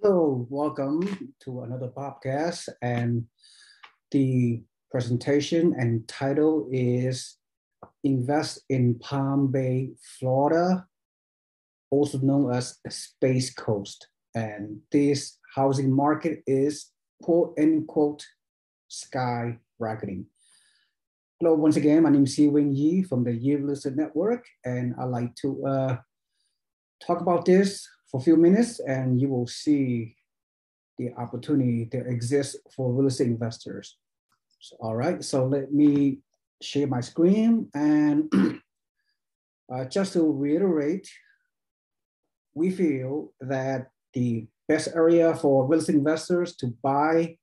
Hello, welcome to another podcast. And the presentation and title is Invest in Palm Bay, Florida, also known as Space Coast. And this housing market is quote unquote skyrocketing. Hello, once again, my name is Seewing from the Year Listed Network, and I'd like to talk about this for a few minutes, and you will see the opportunity that exists for real estate investors. So, all right, so let me share my screen. And just to reiterate, we feel that the best area for real estate investors to buy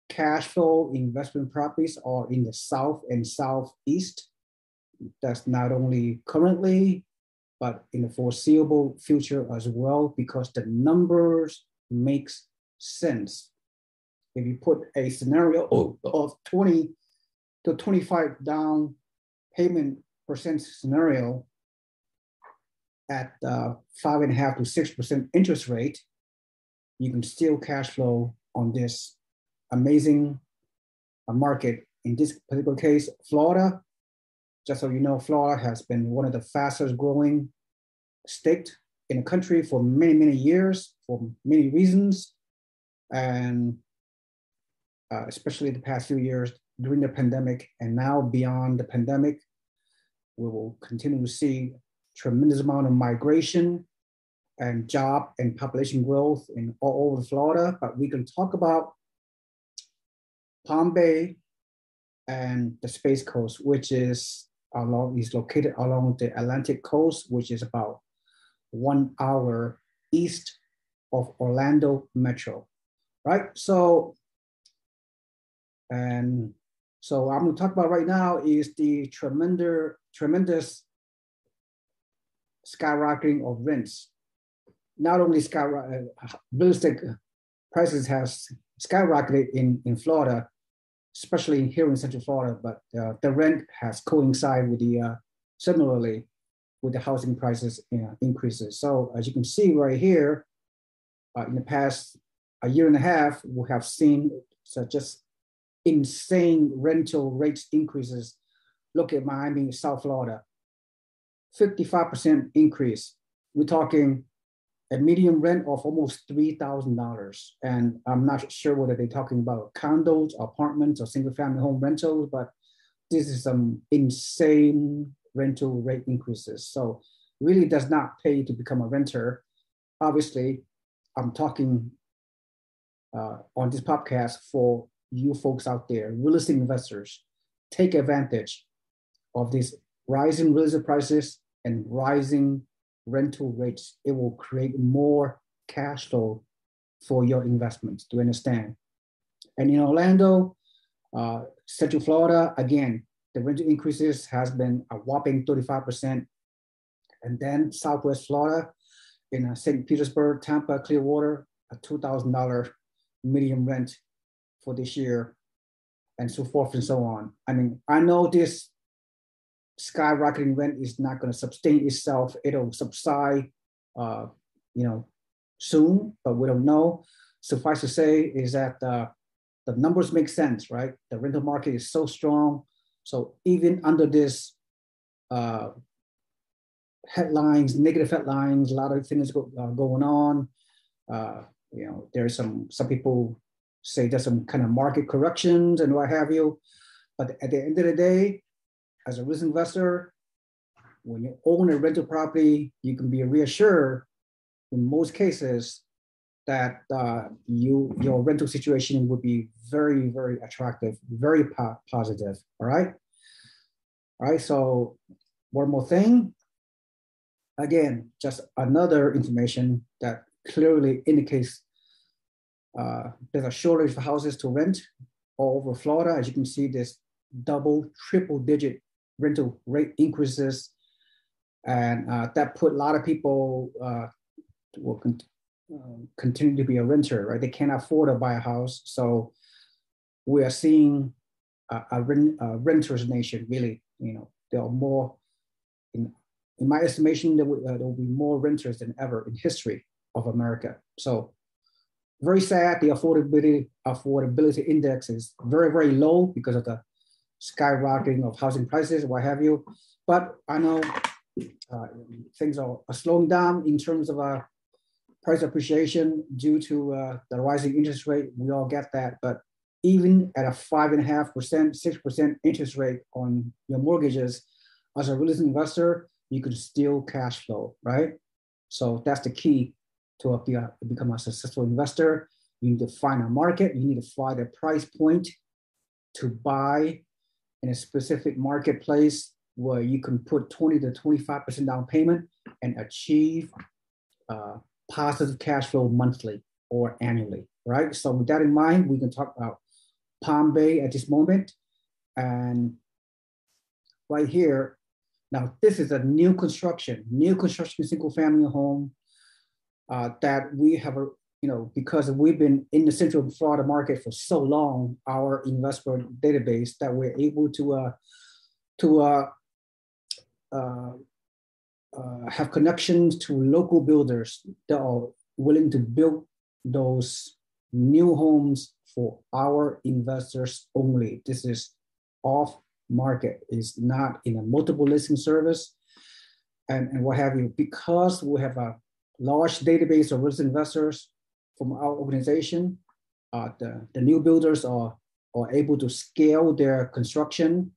cash flow investment properties are in the South and Southeast. That's not only currently, but in the foreseeable future as well, because the numbers makes sense. If you put a scenario of 20 to 25 down payment percent scenario at 5.5 to 6% interest rate, you can still cash flow on this amazing market. In this particular case, Florida, just so you know, Florida has been one of the fastest growing state in the country for many, many years for many reasons. And especially the past few years during the pandemic and now beyond the pandemic, we will continue to see tremendous amount of migration and job and population growth in all over Florida. But we can talk about Palm Bay and the Space Coast, which is located along the Atlantic coast, which is about 1 hour east of Orlando Metro, right? So I'm going to talk about right now is the tremendous skyrocketing of rents. Not only real estate prices have skyrocketed in Florida, especially here in Central Florida, but the rent has coincided with similarly with the housing prices increases. So as you can see right here, in the past a year and a half, we have seen just insane rental rates increases. Look at Miami, South Florida, 55% increase. We're talking a median rent of almost $3,000. And I'm not sure whether they're talking about condos, apartments, or single family home rentals, but this is some insane rental rate increases. So really does not pay to become a renter. Obviously, I'm talking on this podcast for you folks out there, real estate investors. Take advantage of these rising real estate prices and rising rental rates. It will create more cash flow for your investments, to understand. And in Orlando, Central Florida, again, the rental increases has been a whopping 35%. And then Southwest Florida, in St. Petersburg, Tampa, Clearwater, a $2,000 median rent for this year, and so forth and so on. I mean, I know this skyrocketing rent is not going to sustain itself. It'll subside, soon, but we don't know. Suffice to say is that the numbers make sense, right? The rental market is so strong. So even under this headlines, negative headlines, a lot of things going on. There's some people say there's some kind of market corrections and what have you. But at the end of the day, as a risk investor, when you own a rental property, you can be reassured in most cases that your rental situation would be very, very attractive, very positive. All right. So one more thing. Again, just another information that clearly indicates there's a shortage of houses to rent all over Florida. As you can see, there's triple digit rental rate increases. And that put a lot of people will continue to be a renter, right? They can't afford to buy a house. So we are seeing a renter's nation, really. There are more, in my estimation, there will be more renters than ever in history of America. So very sad. The affordability index is very, very low because of the skyrocketing of housing prices, what have you. But I know things are slowing down in terms of price appreciation due to the rising interest rate. We all get that. But even at a 5.5%, 6% interest rate on your mortgages, as a real estate investor, you could still cash flow, right? So that's the key to become a successful investor. You need to find a market. You need to find a price point to buy in a specific marketplace where you can put 20 to 25% down payment and achieve positive cash flow monthly or annually, right? So with that in mind, we can talk about Palm Bay at this moment. And right here, now this is a new construction single family home that we have, because we've been in the Central Florida market for so long, our investor database, that we're able to have connections to local builders that are willing to build those new homes for our investors only. This is off market, is not in a multiple listing service and what have you. Because we have a large database of risk investors from our organization, the new builders are able to scale their construction,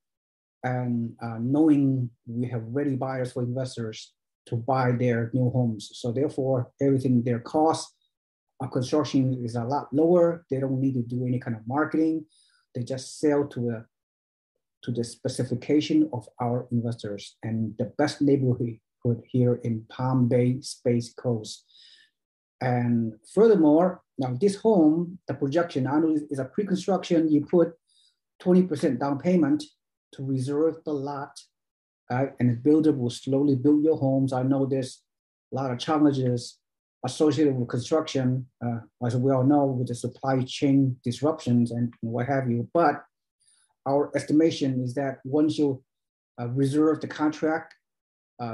and knowing we have ready buyers for investors to buy their new homes. So therefore, everything, their cost of construction is a lot lower. They don't need to do any kind of marketing. They just sell to the specification of our investors, and the best neighborhood here in Palm Bay, Space Coast. And furthermore, now this home, the projection, I know is a pre-construction. You put 20% down payment to reserve the lot, and the builder will slowly build your homes. I know there's a lot of challenges associated with construction, as we all know, with the supply chain disruptions and what have you. But our estimation is that once you reserve the contract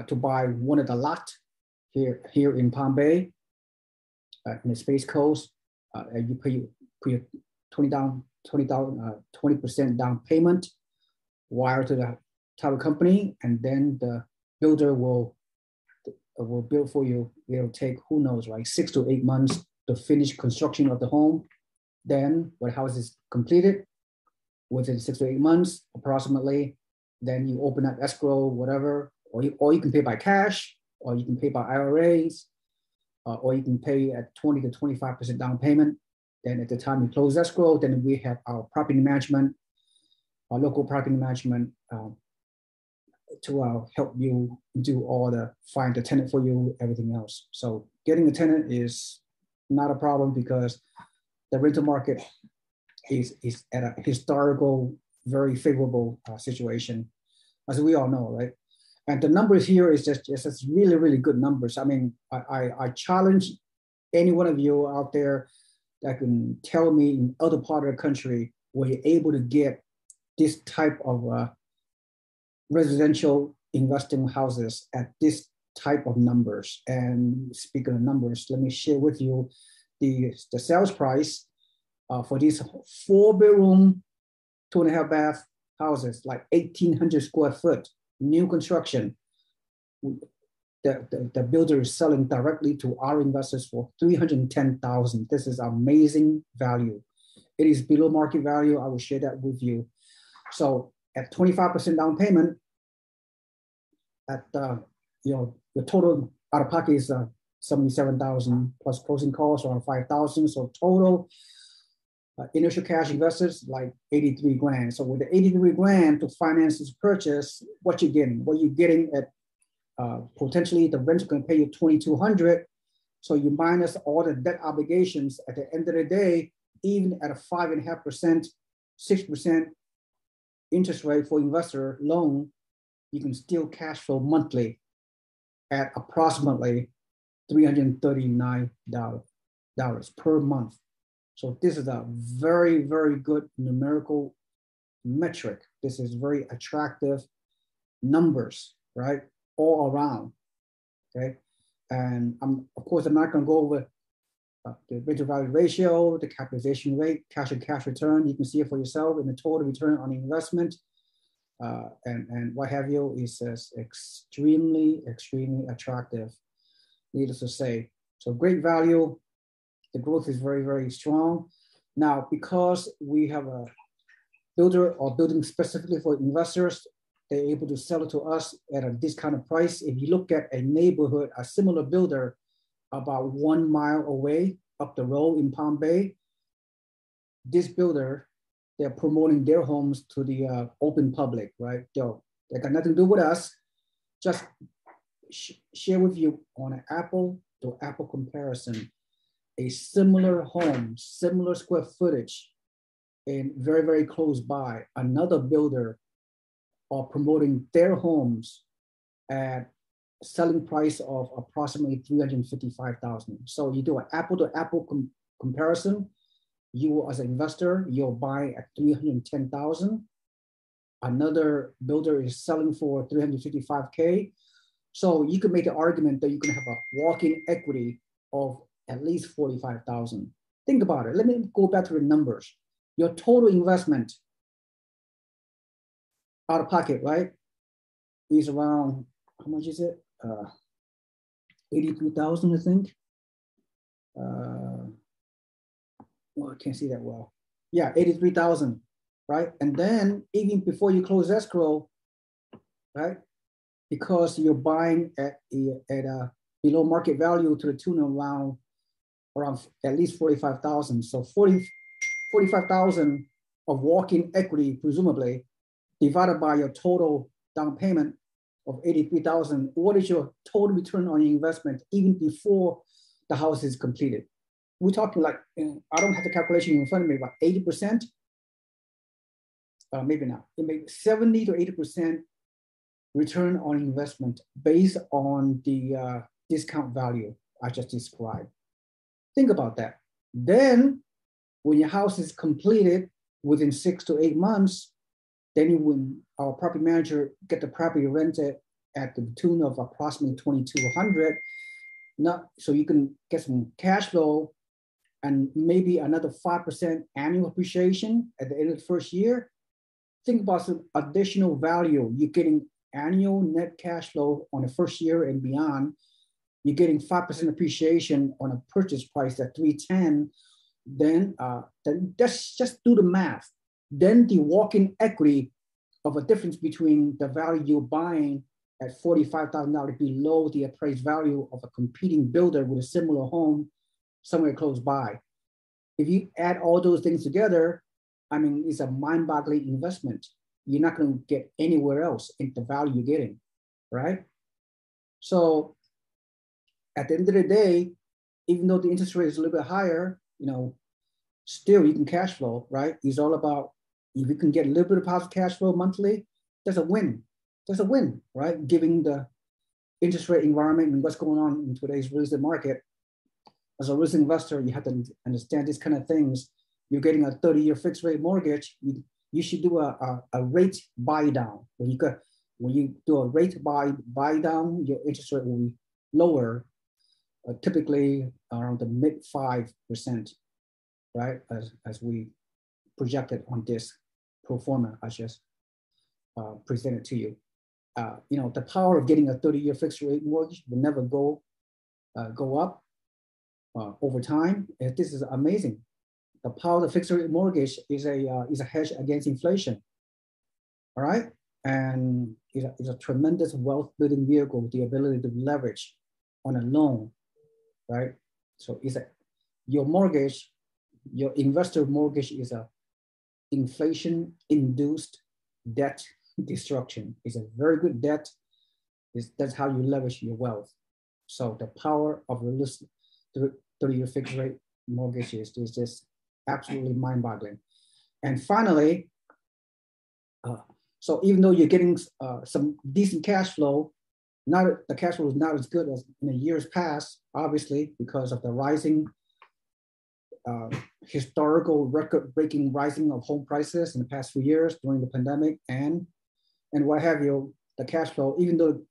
to buy one of the lot here in Palm Bay, in the Space Coast, you put your 20% down payment, wire to the title company, and then the builder will build for you. It'll take, who knows, right, 6 to 8 months to finish construction of the home. Then when the house is completed, within 6 to 8 months approximately, then you open up escrow, whatever, or you can pay by cash, or you can pay by IRAs, or you can pay at 20 to 25% down payment. Then at the time you close escrow, then we have our property management, our local property management to help you do all find the tenant for you, everything else. So getting a tenant is not a problem because the rental market is at a historical, very favorable situation, as we all know, right? And the numbers here is just really, really good numbers. I mean, I challenge any one of you out there that can tell me in other part of the country where you're able to get this type of residential investing houses at this type of numbers. And speaking of numbers, let me share with you the sales price for these 4-bedroom, 2.5 bath houses, like 1,800 square foot, new construction. The builder is selling directly to our investors for $310,000. This is amazing value. It is below market value. I will share that with you. So at 25% down payment, at the total out of pocket is $77,000 plus closing costs around $5,000. So total initial cash investors like 83 grand. So with the 83 grand to finance this purchase, what you're getting? What you're getting at potentially the rent can pay you $2,200. So you minus all the debt obligations. At the end of the day, even at a 5.5%, 6% interest rate for investor loan, you can still cash flow monthly at approximately $339 per month. So this is a very, very good numerical metric. This is very attractive numbers, right? All around, okay? And of course, I'm not gonna go over the rate to value ratio, the capitalization rate, cash and cash return. You can see it for yourself in the total return on investment, and what have you is extremely, extremely attractive, needless to say. So great value. The growth is very, very strong. Now, because we have a builder or building specifically for investors, they're able to sell it to us at a discounted price. If you look at a neighborhood, a similar builder about 1 mile away up the road in Palm Bay, this builder, they're promoting their homes to the open public, right? They got nothing to do with us. Just share with you on an apple to apple comparison, a similar home, similar square footage, and very, very close by, another builder are promoting their homes at selling price of approximately $355,000. So you do an apple to apple comparison. You as an investor, you'll buy at $310,000. Another builder is selling for $355K. So you could make the argument that you can have a walk-in equity of at least $45,000. Think about it. Let me go back to the numbers. Your total investment out of pocket, right, is around, how much is it? 82,000, I think. Well, I can't see that well. Yeah, 83,000, right? And then even before you close escrow, right, because you're buying at a below market value to the tune of around at least 45,000. So 45,000 of walk-in equity, presumably, divided by your total down payment of 83,000. What is your total return on your investment even before the house is completed? We're talking like, I don't have the calculation in front of me, but 80%, maybe not. It may 70 to 80% return on investment based on the discount value I just described. Think about that. Then when your house is completed within 6 to 8 months, then when our property manager get the property rented at the tune of approximately $2,200, so you can get some cash flow and maybe another 5% annual appreciation at the end of the first year. Think about some additional value. You're getting annual net cash flow on the first year and beyond. You're getting 5% appreciation on a purchase price at $310. Then let's just do the math. Then the walk-in equity of a difference between the value you're buying at $45,000 below the appraised value of a competing builder with a similar home somewhere close by. If you add all those things together, I mean, it's a mind-boggling investment. You're not going to get anywhere else in the value you're getting, right? So at the end of the day, even though the interest rate is a little bit higher, still you can cash flow, right? It's all about, if you can get a little bit of positive cash flow monthly, that's a win. That's a win, right? Given the interest rate environment and what's going on in today's real estate market. As a real estate investor, you have to understand these kind of things. You're getting a 30-year fixed rate mortgage. You should do a rate buy down. When you do a rate buy down, your interest rate will be lower, typically around the mid 5%, right? As we projected on this pro forma I just presented to you. The power of getting a 30-year fixed rate mortgage will never go up over time. This is amazing. The power of the fixed rate mortgage is a hedge against inflation. All right, and it's a tremendous wealth building vehicle with the ability to leverage on a loan, right? So your mortgage, your investor mortgage is a inflation induced debt destruction. It's a very good debt. That's how you leverage your wealth. So the power of realistic 30-year fixed rate mortgages is just absolutely mind-boggling. And finally, so even though you're getting some decent cash flow, the cash flow is not as good as in the years past, obviously, because of the rising historical record-breaking rising of home prices in the past few years during the pandemic and what have you. The cash flow, even though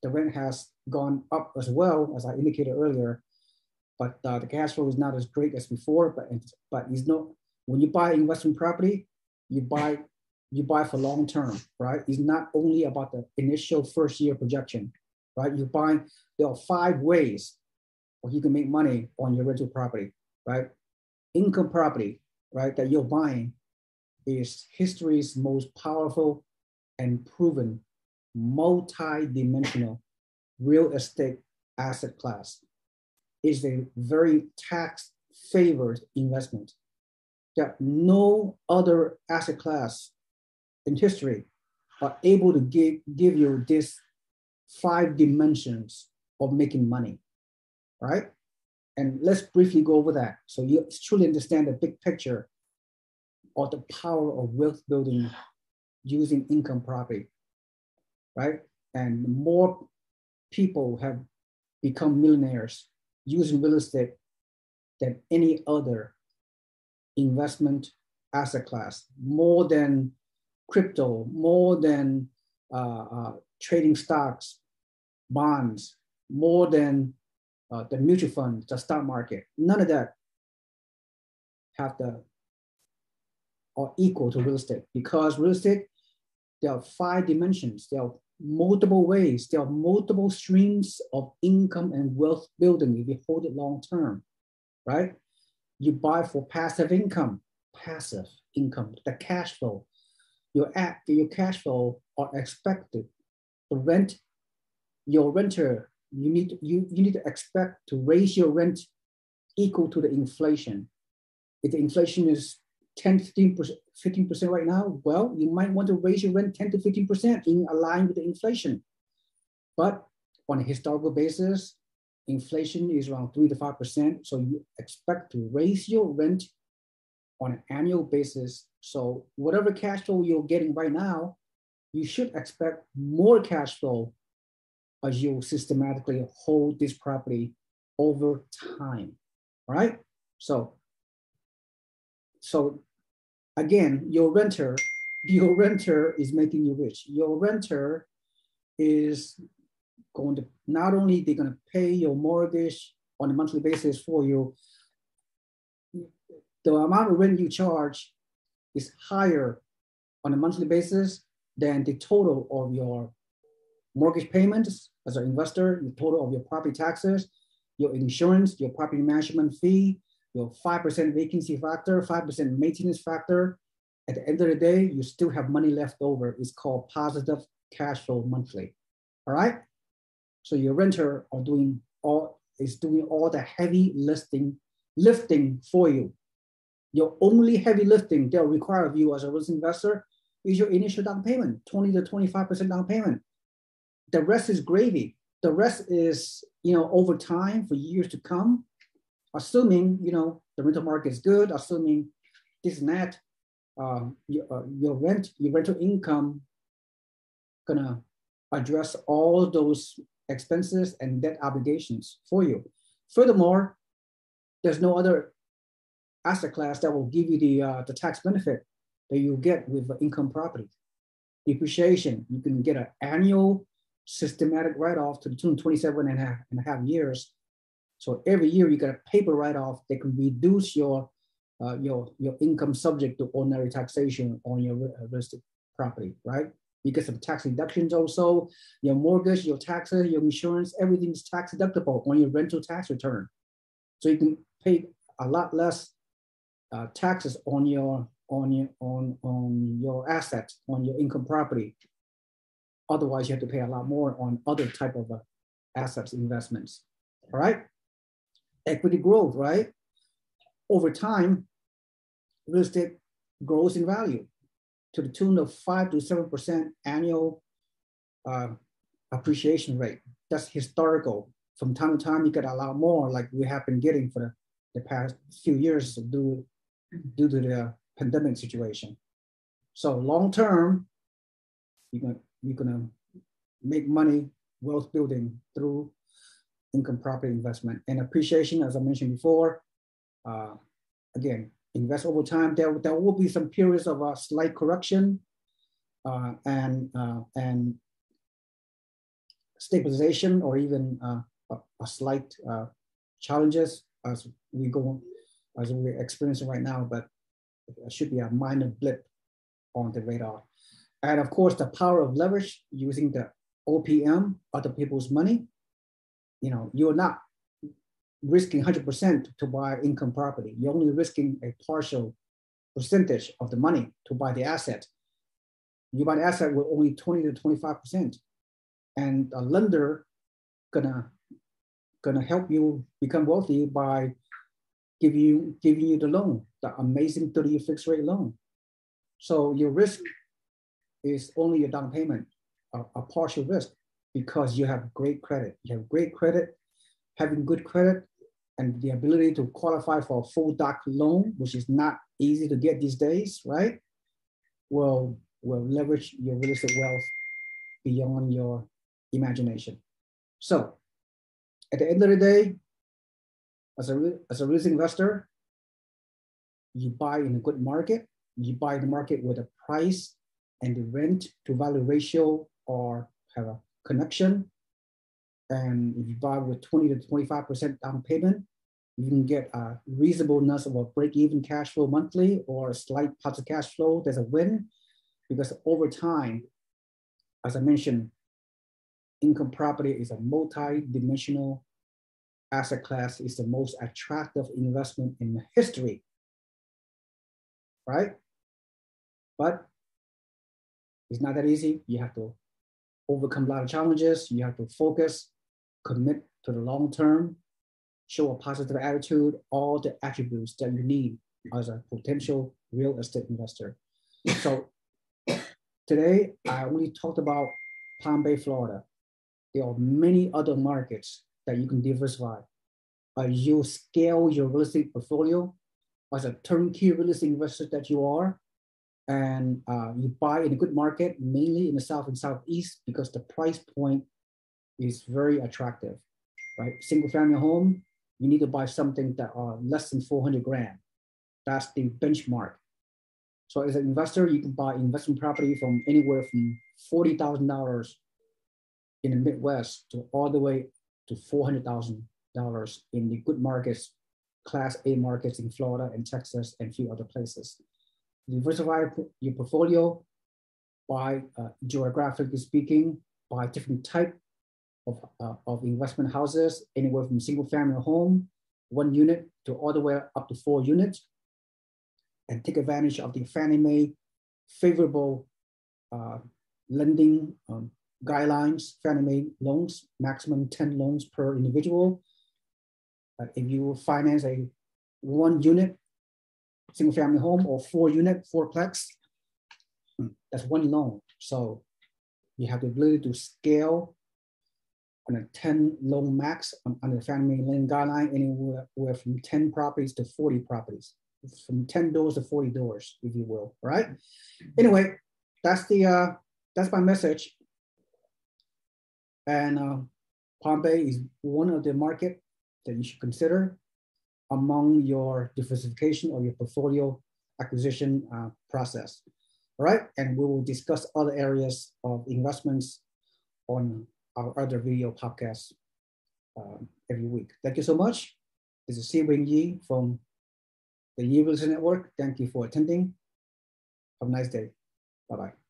the rent has gone up as well, as I indicated earlier, but the cash flow is not as great as before. But it's not, when you buy investment property, you buy for long term, right? It's not only about the initial first year projection, right? There are 5 ways where you can make money on your rental property, right? Income property, right, that you're buying is history's most powerful and proven multi-dimensional real estate asset class. It's a very tax-favored investment that no other asset class in history are able to give you this 5 dimensions of making money, right? And let's briefly go over that so you truly understand the big picture of the power of wealth building using income property, right? And more people have become millionaires using real estate than any other investment asset class, more than crypto, more than trading stocks, bonds, more than the mutual fund, the stock market. None of that are equal to real estate, because real estate, there are 5 dimensions. There are multiple ways. There are multiple streams of income and wealth building if you hold it long term, right? You buy for passive income, the cash flow. Your cash flow are expected. The rent, your renter, you need to expect to raise your rent equal to the inflation. If the inflation is 10, 15% right now, well, you might want to raise your rent 10 to 15% in line with the inflation. But on a historical basis, inflation is around 3 to 5%. So you expect to raise your rent on an annual basis. So whatever cash flow you're getting right now, you should expect more cash flow as you systematically hold this property over time, right? So again, your renter is making you rich. Your renter is going to, not only they're going to pay your mortgage on a monthly basis for you, the amount of rent you charge is higher on a monthly basis than the total of your mortgage payments as an investor, the total of your property taxes, your insurance, your property management fee, your 5% vacancy factor, 5% maintenance factor. At the end of the day, you still have money left over. It's called positive cash flow monthly. All right. So your renter is doing all the heavy lifting for you. Your only heavy lifting they'll require of you as a real estate investor is your initial down payment, 20 to 25% down payment. The rest is gravy. The rest is, over time for years to come, assuming, the rental market is good, assuming this and that, your rental income gonna address all those expenses and debt obligations for you. Furthermore, there's no other asset class that will give you the tax benefit that you get with income property. Depreciation, you can get an annual systematic write-off to the tune of 27 and a half years. So every year you get a paper write-off that can reduce your income subject to ordinary taxation on your real estate property, right? You get some tax deductions also. Your mortgage, your taxes, your insurance, everything's tax deductible on your rental tax return. So you can pay a lot less taxes on your assets, on your income property. Otherwise, you have to pay a lot more on other type of assets investments. All right. Equity growth, right? Over time, real estate grows in value to the tune of 5 to 7% annual appreciation rate. That's historical. From time to time, you get a lot more, like we have been getting for the past few years due to the pandemic situation. So long term, you're gonna make money, wealth building through income property investment and appreciation. As I mentioned before, again, invest over time. There will be some periods of a slight correction and stabilization, or even a slight challenges as we go, as we're experiencing right now, but it should be a minor blip on the radar. And of course, the power of leverage using the OPM, other people's money. You know, you're not risking 100% to buy income property. You're only risking a partial percentage of the money to buy the asset. You buy the asset with only 20 to 25%. And a lender gonna help you become wealthy by giving you the loan, the amazing 30-year fixed rate loan. So your risk is only your down payment, a partial risk, because you have great credit. You have great credit, having good credit, and the ability to qualify for a full doc loan, which is not easy to get these days, right? Will leverage your real estate wealth beyond your imagination. So at the end of the day, as a real estate investor, you buy in a good market. You buy in the market with a price and the rent to value ratio or have a connection. And if you buy with 20 to 25% down payment, you can get a reasonableness of a break-even cash flow monthly or a slight positive cash flow. There's a win, because over time, as I mentioned, income property is a multi-dimensional asset class. It's the most attractive investment in history, right? But it's not that easy. You have to overcome a lot of challenges. You have to focus, commit to the long term, show a positive attitude, all the attributes that you need as a potential real estate investor. So today, I only talked about Palm Bay, Florida. There are many other markets that you can diversify. You scale your real estate portfolio as a turnkey real estate investor that you are, and you buy in a good market, mainly in the South and Southeast, because the price point is very attractive, right? Single family home, you need to buy something that are less than 400 grand. That's the benchmark. So as an investor, you can buy investment property from anywhere from $40,000 in the Midwest to all the way to $400,000 in the good markets, Class A markets in Florida and Texas and a few other places. Diversify your portfolio by geographically speaking, by different type of investment houses, anywhere from single family home, 1 unit, to all the way up to 4 units, and take advantage of the Fannie Mae favorable lending guidelines. Fannie Mae loans, maximum 10 loans per individual. If you finance a 1 unit single family home or 4 unit, 4plex, that's 1 loan. So you have the ability to scale on a 10 loan max under the Fannie Mae lending guideline, anywhere from 10 properties to 40 properties, from 10 doors to 40 doors, if you will, right? Anyway, that's my message. And Palm Bay is one of the market that you should consider among your diversification or your portfolio acquisition process. All right, and we will discuss other areas of investments on our other video podcasts every week. Thank you so much. This is Seewing Yi from the Yi Real Estate Network. Thank you for attending. Have a nice day. Bye-bye.